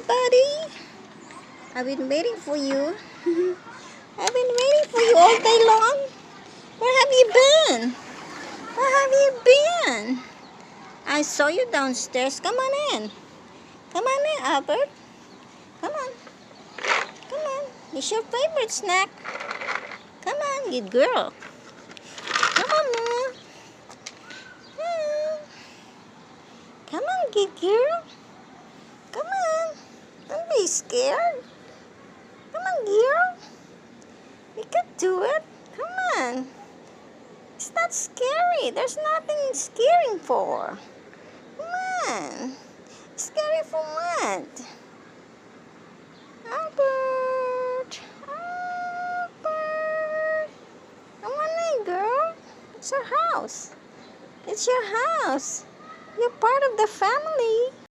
buddy. I've been waiting for you. I've been waiting for you all day long. Where have you been? Where have you been? I saw you downstairs. Come on in. Come on in, Albert. Come on. Come on. It's your favorite snack. Come on, good girl. Come on, Mama. Come on, good girl. Come on. Don't be scared. Come on, girl. You can do it. Come on. It's not scary. There's nothing scaring for. Come on. Scary for what? Albert. Albert. Come on in, girl. It's your house. It's your house. You're part of the family.